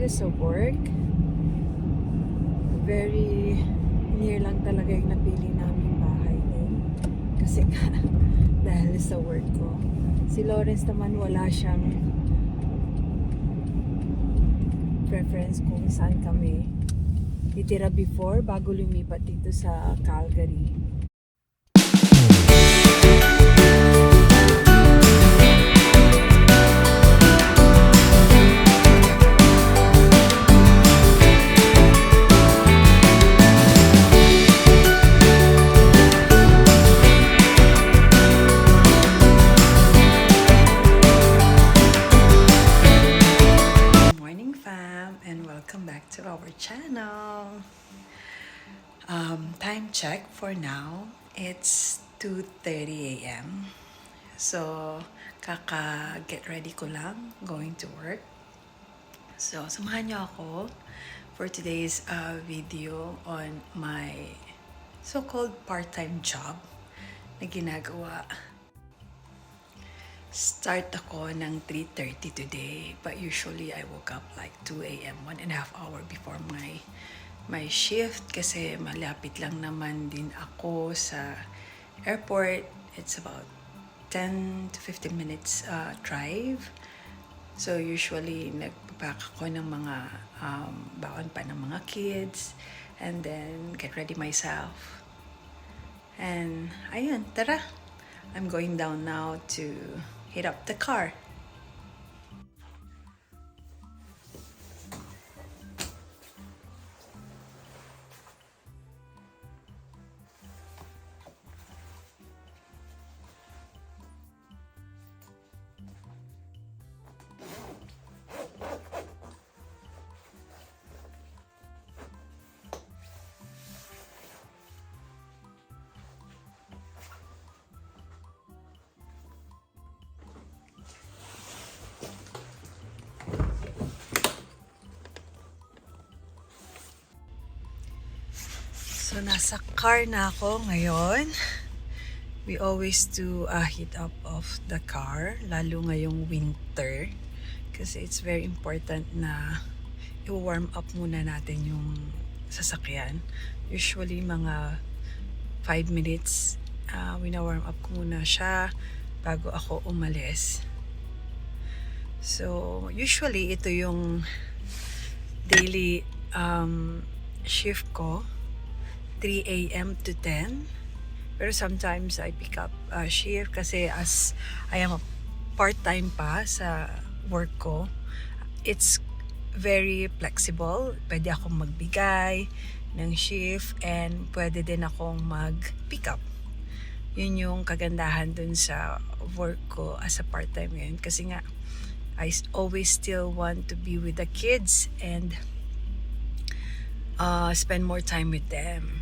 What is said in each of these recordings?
dito sa work, very near lang talaga yung napili namin bahay din. Kasi nga, dahil sa work ko. Si Lawrence naman wala siyang preference kung saan kami titira before bago lumipat dito sa Calgary. To our channel. Time check for now, it's 2:30 a.m. So get ready ko lang going to work. So samahan niyo ako for today's video on my so-called part-time job na ginagawa. Start ako ng 3:30 today, but usually I woke up like 2 a.m., 1.5 hour before my shift kasi malapit lang naman din ako sa airport. It's about 10 to 15 minutes drive. So usually nagpapack ako ng mga baon pa ng mga kids and then get ready myself. And ayun, tara! I'm going down now to hit up the car. So, nasa car na ako ngayon. We always do a heat up of the car, lalo ngayong winter. Kasi it's very important na i-warm up muna natin yung sasakyan. Usually, mga 5 minutes, wina-warm up ko muna siya bago ako umalis. So, usually, ito yung daily shift ko. 3 a.m. to 10. Pero sometimes I pick up shift kasi as I am a part-time pa sa work ko, it's very flexible. Pwede akong magbigay ng shift and pwede din akong mag-pick up. Yun yung kagandahan dun sa work ko as a part-time ngayon. Kasi nga, I always still want to be with the kids and spend more time with them.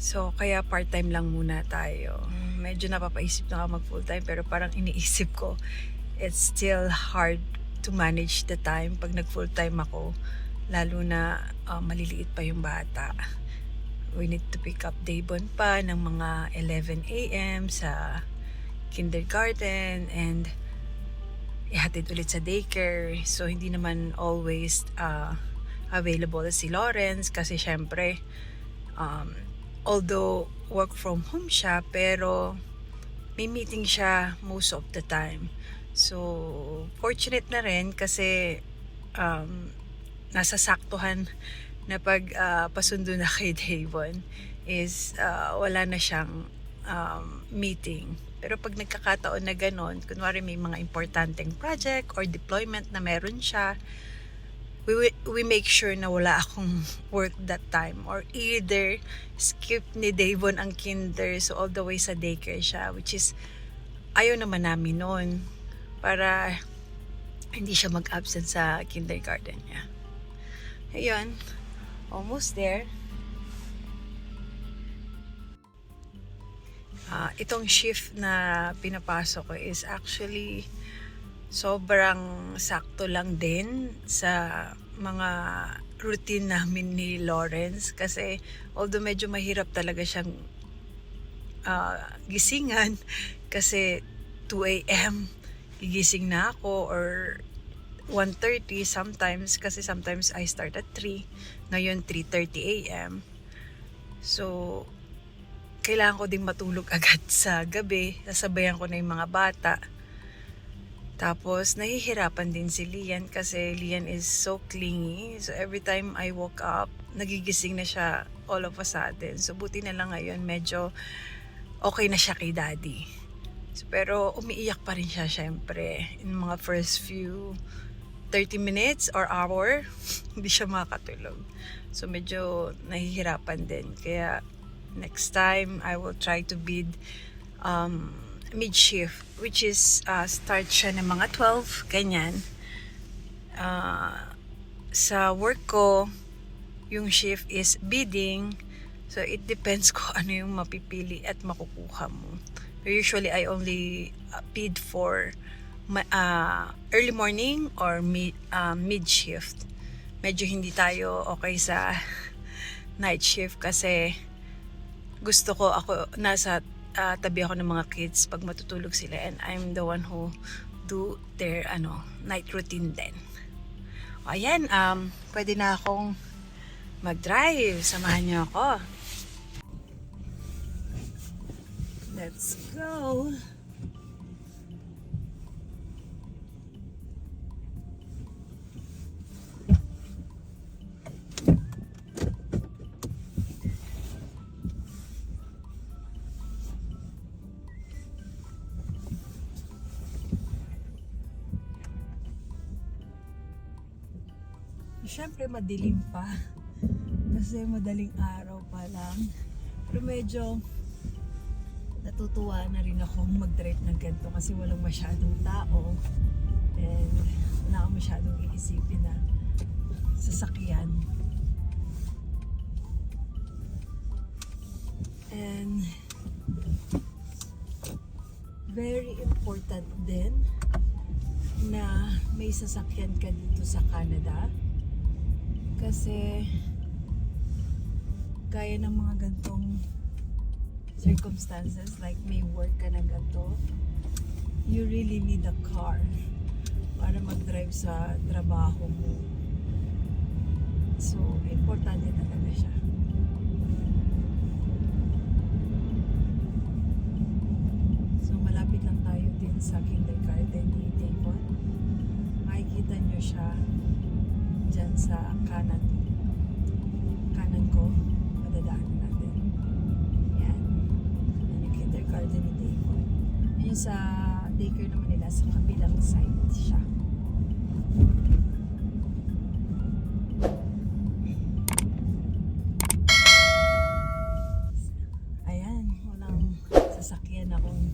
So, kaya part-time lang muna tayo. Medyo napapaisip na ako mag full-time pero parang iniisip ko, it's still hard to manage the time pag nag full-time ako. Lalo na maliliit pa yung bata. We need to pick up Daybon pa ng mga 11 a.m. sa kindergarten and ihatid ulit sa daycare. So, hindi naman always available si Lawrence kasi syempre, although work from home siya, pero may meeting siya most of the time. So, fortunate na rin kasi nasa saktuhan na pag pasundo na kay Davon is wala na siyang meeting. Pero pag nagkakataon na ganon, kunwari may mga importanteng project or deployment na meron siya, we make sure na wala akong work that time or either skip ni Davon ang kinder so all the way sa daycare siya, which is ayaw naman namin noon para hindi siya mag-absent sa kindergarten niya. Ayun, almost there. Itong shift na pinapasok ko is actually sobrang sakto lang din sa mga routine namin ni Lawrence kasi although medyo mahirap talaga siyang gisingan kasi 2 a.m. gigising na ako or 1:30 sometimes, kasi sometimes I start at 3. Ngayon 3:30 a.m. So kailangan ko ding matulog agad sa gabi. Sasabayan ko na yung mga bata. Tapos nahihirapan din si Lian kasi Lian is so clingy. So every time I woke up, nagigising na siya all of a sudden. So buti na lang ngayon medyo okay na siya kay daddy. So, pero umiiyak pa rin siya syempre. In mga first few 30 minutes or hour, hindi siya makatulog. So medyo nahihirapan din. Kaya next time, I will try to bid mid-shift, which is start siya ng mga 12, ganyan. Sa work ko, yung shift is bidding. So it depends ko ano yung mapipili at makukuha mo. Usually, I only bid for early morning or mid-shift. Medyo hindi tayo okay sa night shift kasi gusto ko ako nasa tabi ako ng mga kids pag matutulog sila, and I'm the one who do their night routine then. Ayan, pwede na akong mag-drive. Samahan niyo ako. Let's go. Siyempre madilim pa kasi madaling araw pa lang, pero medyo natutuwa na rin ako mag-drive ng ganito kasi walang masyadong tao and wala akong masyadong iisipin na sasakyan. And very important din na may sasakyan ka dito sa Canada kasi gaya ng mga gantong circumstances, like may work ka na ganito, you really need a car para mag-drive sa trabaho mo. So, importante talaga siya. So, malapit lang tayo din sa kindergarten ni Davon. Makikita nyo siya dyan sa kanan ko. Madadaanan natin. Yan. Yung kindergarten ni Davon. Yung sa daycare naman nila, sa kabilang side siya. Ayan, walang sasakyan akong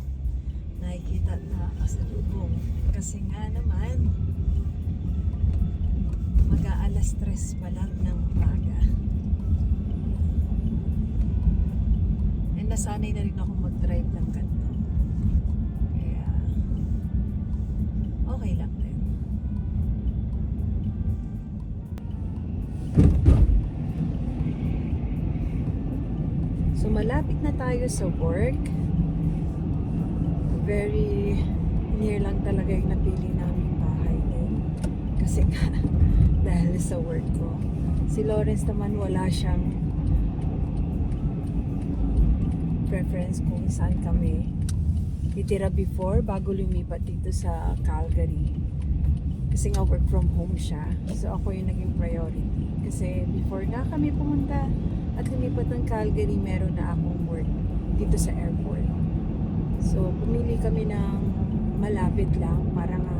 nakikita na kasalubong. Kasi nga naman, mag-aalas 3 pa lang ng umaga. And nasanay na rin ako mag-drive ng ganito. Kaya, okay lang din. So, malapit na tayo sa work. Very near lang talaga yung napili naming bahay din. Kasi nga, dahil sa work ko. Si Lawrence naman wala siyang preference kung saan kami titira before bago lumipat dito sa Calgary. Kasi nga work from home siya. So ako yung naging priority. Kasi before na kami pumunta at lumipat ng Calgary, meron na akong work dito sa airport. So pumili kami ng malapit lang para nga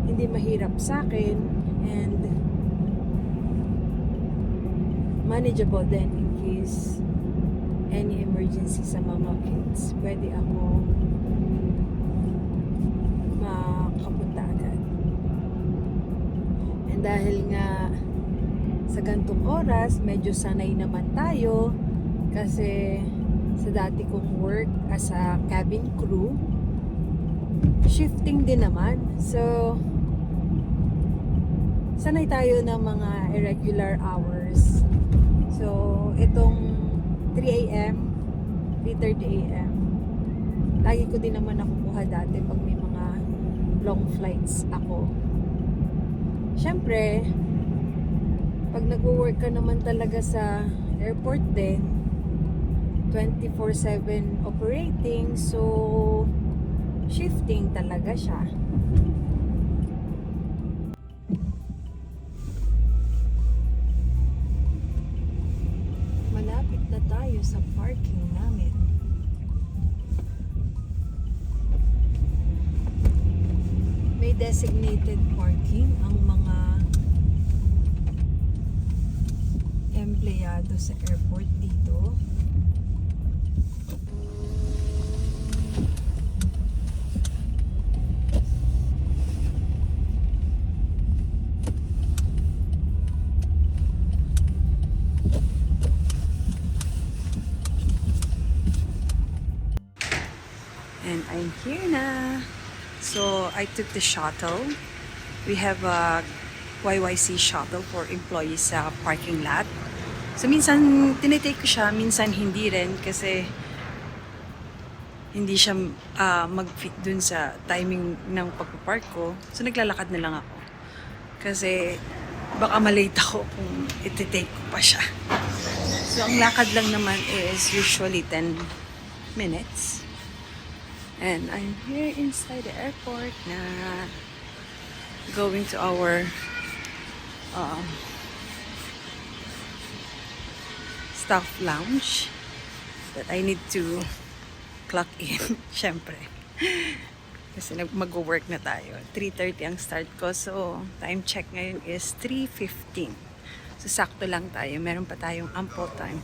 hindi mahirap sa akin and manageable din in case any emergency sa mga kids. Pwede ako makapunta agad. And dahil nga sa gantong oras, medyo sanay naman tayo kasi sa dati kong work as a cabin crew, shifting din naman. So, sanay tayo ng mga irregular hours. So, itong 3 a.m., 3:30 a.m. Lagi ko din naman nakukuha dati pag may mga long flights ako. Siyempre, pag nag-work ka naman talaga sa airport din, 24/7 operating, so shifting talaga siya. Malapit na tayo sa parking namin. May designated parking ang mga empleyado sa airport dito. And I'm here na. So I took the shuttle. We have a YYC shuttle for employees sa parking lot. So minsan tinitake ko siya, minsan hindi rin kasi hindi siya mag-fit dun sa timing ng pagpapark ko. So naglalakad na lang ako. Kasi baka malate ako kung ititake ko pa siya. So ang lakad lang naman is usually 10 minutes. And I'm here inside the airport na going to our staff lounge that I need to clock in, syempre. Kasi mag-work na tayo. 3:30 ang start ko, so time check ngayon is 3:15. So sakto lang tayo, meron pa tayong ample time.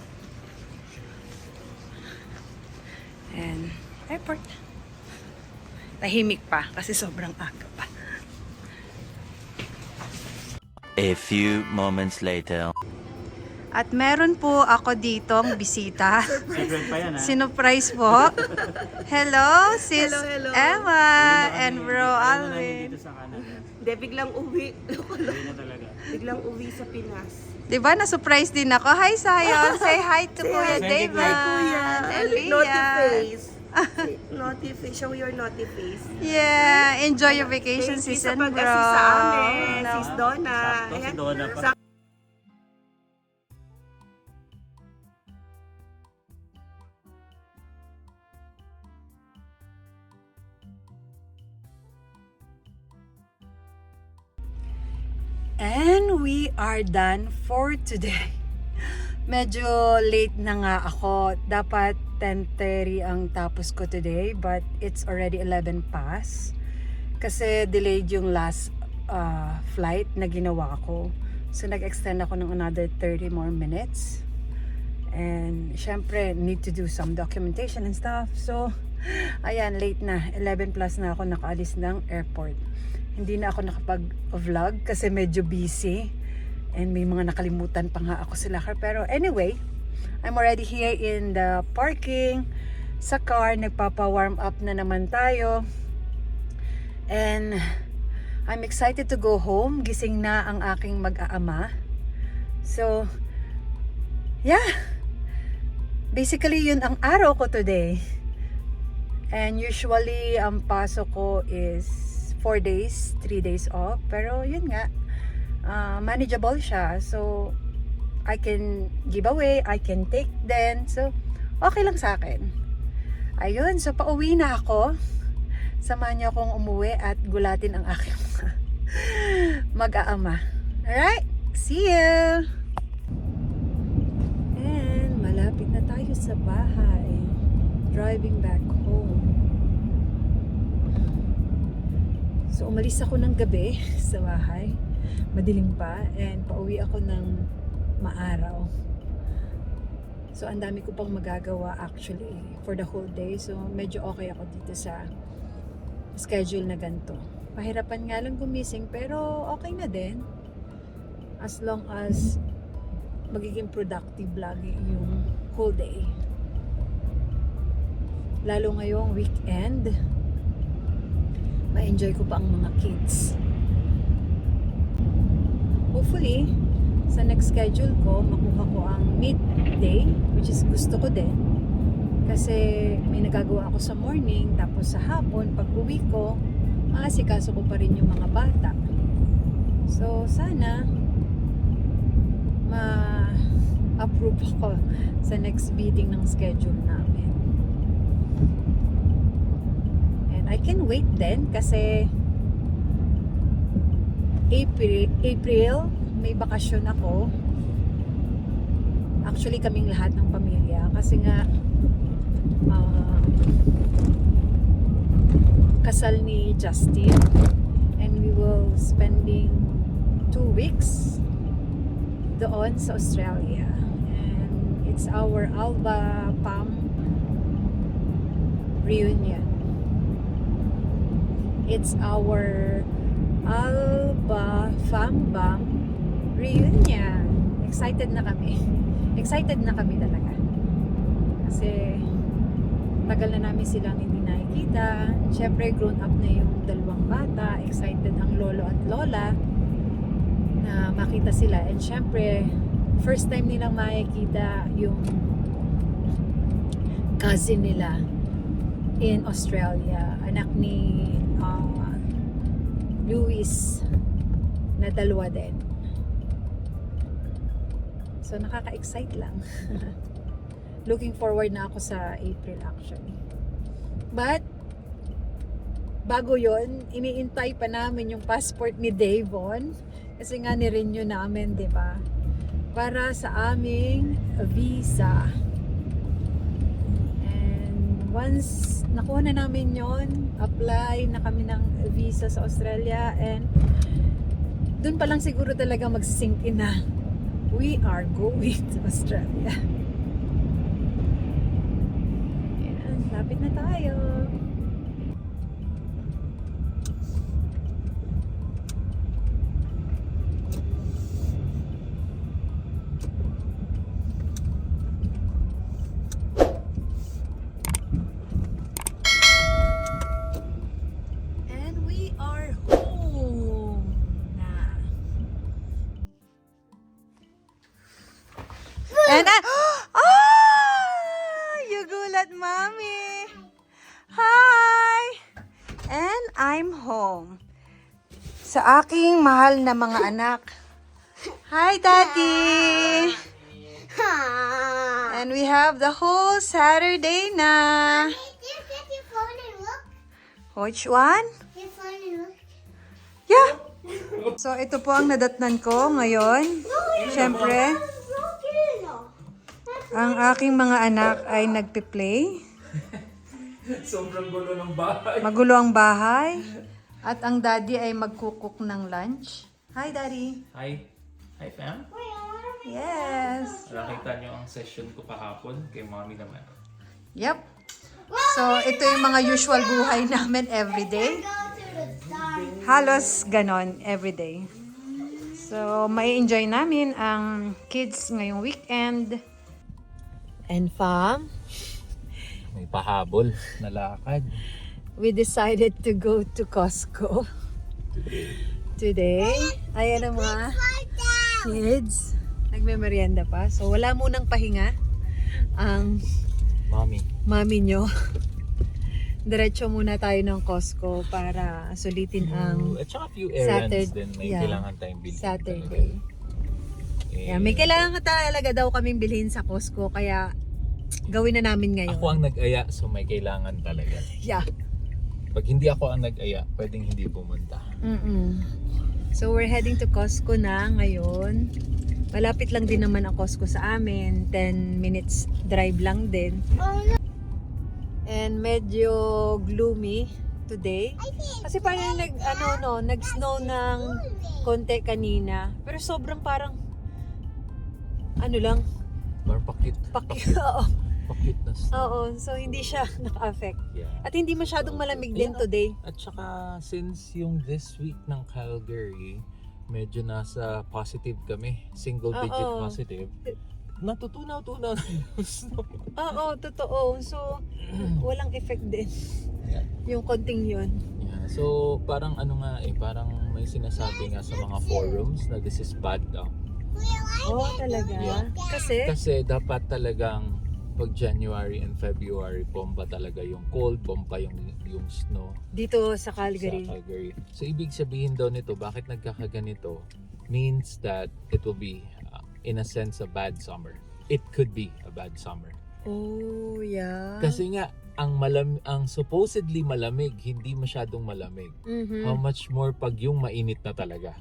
And airport. Tahimik pa kasi sobrang aga pa. A few moments later. At meron po ako ditong bisita. Secret pa yan, ha? Sinurprise po. Hello, sis Hello. Emma and bro Alvin. Dito sa Canada. Hindi, biglang uwi. Hindi na talaga. Biglang uwi sa Pinas. Diba, na-surprise din ako. Hi, Sayon. Say hi to Kuya hi, David. Kuya. And Naughty Leah. face. Naughty face. Show your naughty face. Yeah, enjoy your vacation Thank you season, sa bro. pag-assist sa amin. No. Sis Donna. Sakto si Ayan. Donna pa. And we are done for today. Medyo late na nga ako. Dapat 10:30 ang tapos ko today, but it's already 11 past. Kasi delayed yung last flight na ginawa ko. So nag-extend ako ng another 30 more minutes. And syempre, need to do some documentation and stuff. So, ayan, late na. 11 plus na ako nakaalis ng airport. Hindi na ako nakapag-vlog kasi medyo busy. And may mga nakalimutan pa nga ako sa lakar. Pero anyway, I'm already here in the parking. Sa car, nagpapa-warm up na naman tayo. And I'm excited to go home. Gising na ang aking mag-aama. So, yeah. Basically, yun ang araw ko today. And usually, ang pasok ko is 4 days, 3 days off. Pero yun nga, manageable siya. So, I can give away, I can take then. So, okay lang sa akin. Ayun, so pauwi na ako. Samahan niyo akong umuwi at gulatin ang aking mag-aama. Alright, see you! And malapit na tayo sa bahay. Driving back home. So, umalis ako ng gabi sa bahay. Madilim pa. And pauwi ako ng maaraw. So, ang dami ko pang magagawa actually for the whole day. So, medyo okay ako dito sa schedule na ganito. Pahirapan nga lang gumising pero okay na din. As long as magiging productive lagi yung whole day. Lalo ngayong weekend, ma-enjoy ko pa ang mga kids. Hopefully, sa next schedule ko, makuha ko ang midday, which is gusto ko din. Kasi may nagagawa ako sa morning, tapos sa hapon, pag uwi ko, maasikaso ko pa rin yung mga bata. So, sana ma-approve ako sa next meeting ng schedule namin. And I can wait then kasi April may bakasyon ako. Actually, kaming lahat ng pamilya kasi nga kasal ni Justin, and we will spending 2 weeks doon sa Australia, and it's our Alba Pam reunion. It's our Alba Fam reunion. Excited na kami. Excited na kami talaga. Kasi tagal na namin silang hindi nakikita. Siyempre, grown up na yung dalawang bata. Excited ang lolo at lola na makita sila. And siyempre, first time nilang makikita yung cousin nila in Australia. Anak ni Louis na dalawa din. So, nakaka-excite lang. Looking forward na ako sa April actually. But, bago yon, iniintay pa namin yung passport ni Davon. Kasi nga ni-renew namin, di ba? Para sa aming visa. And once nakuha na namin yon, apply na kami ng visa sa Australia, and dun pa lang siguro talaga magsisink in na we are going to Australia. Ayan, lapit na tayo. And we are home na. And you gulat, Mommy. Hi! And I'm home. Sa aking mahal na mga anak. Hi, Daddy! And we have the whole Saturday na. Get your phone and look. Which one? Your phone and look. Yeah! So, ito po ang nadatnan ko ngayon. Siyempre, ang aking mga anak ay nagpe-play. Sobrang gulo ng bahay. Magulo ang bahay. At ang daddy ay magkukuk ng lunch. Hi, Daddy. Hi. Hi, fam. Yes. Nakita niyo ang session ko kahapon kay mommy naman. Yep. So, ito yung mga usual buhay namin everyday. Go to the dark. Halos ganon everyday. So, may enjoy namin ang kids ngayong weekend. And fam, May pahabol na lakad. we decided to go to Costco today. Ayan ang mga kids. Nagme-merienda pa. So, wala munang pahinga ang Mommy. mami nyo. Diretso muna tayo ng Costco para sulitin ang At saka few errands Saturday- din. May yeah. kailangan tayong bilhin. Saturday. Eh, Yeah, may kailangan talaga daw kaming bilhin sa Costco, kaya gawin na namin ngayon. Ako ang nag-aya, so may kailangan talaga. Yeah. Pag hindi ako ang nag-aya, pwedeng hindi pumunta. So we're heading to Costco na ngayon. Malapit lang din naman ang Costco sa amin. 10 minutes drive lang din. And medyo gloomy today. Kasi parang nag-snow ng konti kanina. Pero sobrang parang lang, Parang pakit. Oo. Pakit na snow. Oo, so hindi siya naka-affect. Yeah. At hindi masyadong malamig din today. At saka since yung this week ng Calgary, medyo nasa positive kami. Single digit Oo. positive. Natutunaw-tunaw yung snow. Oo, totoo. So, walang effect din. Yeah. Yung konting yun. Yeah. So parang parang may sinasabi nga sa mga forums na this is bad daw. Oo, talaga. Yeah. Kasi, Kasi dapat talagang pag January and February, bomba talaga yung cold, bomba yung snow Dito sa sa Calgary. Calgary. So ibig sabihin daw nito, bakit nagkakaganito, means that it will be in a sense a bad summer. It could be a bad summer. Oh, yeah. Kasi nga ang supposedly malamig, hindi masyadong malamig. Mhm. How much more pag yung mainit na talaga.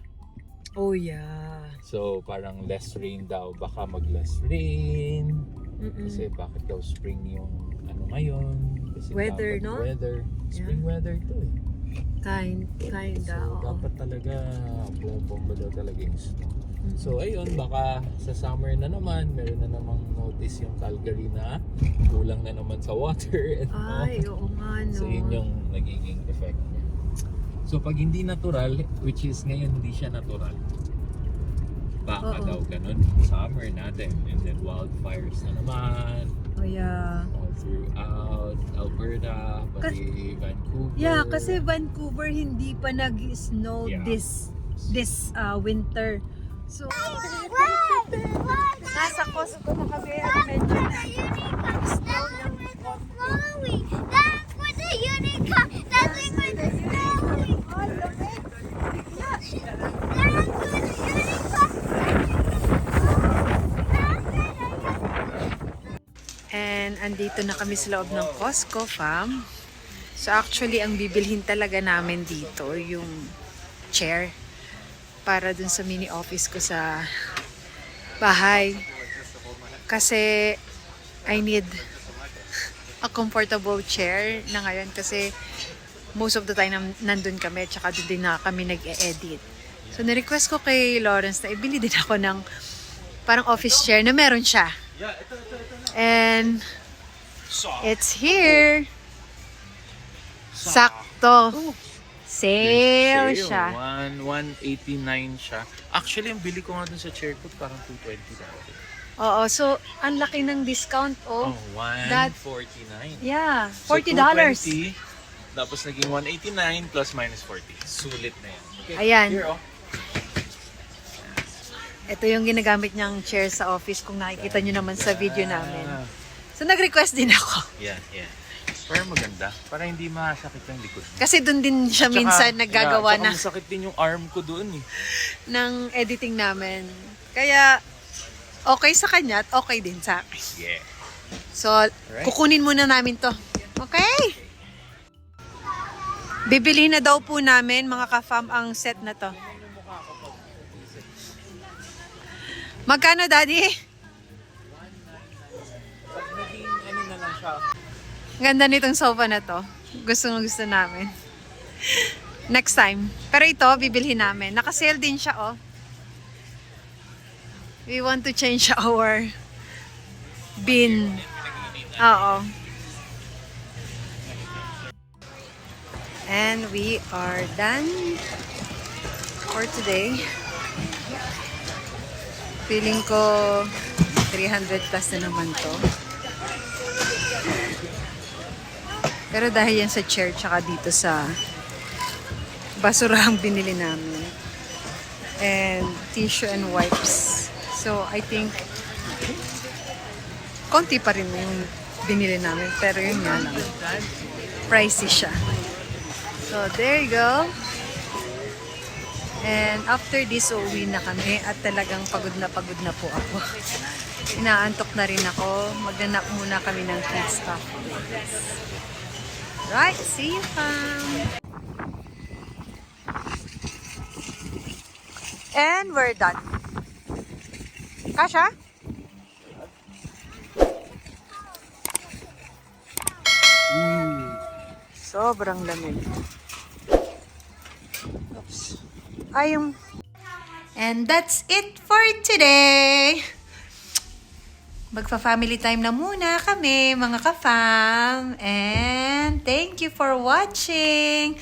Oh, yeah. So parang less rain daw, baka mag less rain. Mm-mm. Kasi bakit daw spring yung ano ngayon? Kasi Weather, dapat no? Weather. Spring weather to eh. Kinda, So oo. dapat talaga bumabomba daw talaga yung snow. So ayun, baka sa summer na naman, meron na namang notice yung Calgary na kulang na naman sa water. And Ay, oo nga, no. So yun yung nagiging effect niya. So pag hindi natural, which is ngayon hindi siya natural, baka Oo. daw ganun, summer natin, and then wildfires na naman, Oh, yeah. all throughout Alberta, pati Vancouver. Yeah, kasi Vancouver hindi pa nag-snow Yeah. this winter. So, nasa Costco na kami at medyo na That's where the unicorn. That's where the snowing. All of it. That's where the unicorn. And andito na kami sa loob ng Costco, fam. So actually, ang bibilhin talaga namin dito, yung chair. Para dun sa mini office ko sa bahay. Kasi I need a comfortable chair na ngayon kasi most of the time nandun kami tsaka dun din na kami nag-e-edit. So nirequest ko kay Lawrence na ibili din ako ng parang office chair na meron siya. And it's here. Sakto. Sale siya. 189 siya. Actually, ang bili ko nga dun sa chair ko parang 220 dati. Oo, so ang laki ng discount, oh. 149. Yeah, So, $40. 220, tapos naging 189 plus minus 40. Sulit na yan. Okay. Ayan. Here, oh. Ito yung ginagamit niyang chair sa office kung nakikita niyo naman sa video namin. So nag-request din ako. Yeah. Pero maganda. Para hindi masakit ang likod. Kasi doon din siya minsan naggagawa yeah, na masakit din yung arm ko doon eh. ng editing namin. Kaya okay sa kanya at okay din sa akin. Yeah. So, kukunin muna namin to. Okay? Bibili na daw po namin, mga ka-fam, ang set na to. Magkano, Daddy? Pag naging ano na lang siya. Ganda nitong sofa na to. Gusto namin. Next time. Pero ito, bibilhin namin. Naka-sale din siya, oh. We want to change our bin. Oo. And we are done for today. Feeling ko 300 plus na naman to. Pero dahil yan sa chair tsaka dito sa basura ang binili namin. And tissue and wipes. So, I think konti pa rin yung binili namin. Pero yun nga lang. Pricey siya. So, there you go. And after this, uuwi na kami. At talagang pagod na po ako. Inaantok na rin ako. Maghanap muna kami ng kids stuff. Right, see you, fam. And we're done. Kasha? Sobrang lamig. Oops. Ayun. And that's it for today. Magpa-family time na muna kami, mga ka-fam. And thank you for watching.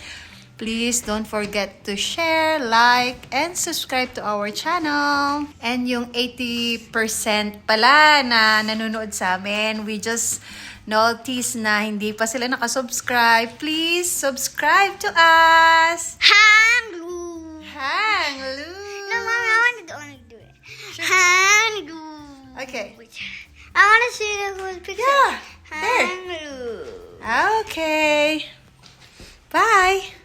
Please don't forget to share, like, and subscribe to our channel. And yung 80% pala na nanonood sa amin, we just noticed na hindi pa sila nakasubscribe. Please subscribe to us. Hang glue. Hang loose. No, Mommy, I want to do it. Hang glue. Okay. I want to see the whole picture. Yeah, there. Kangaroo. Okay. Bye.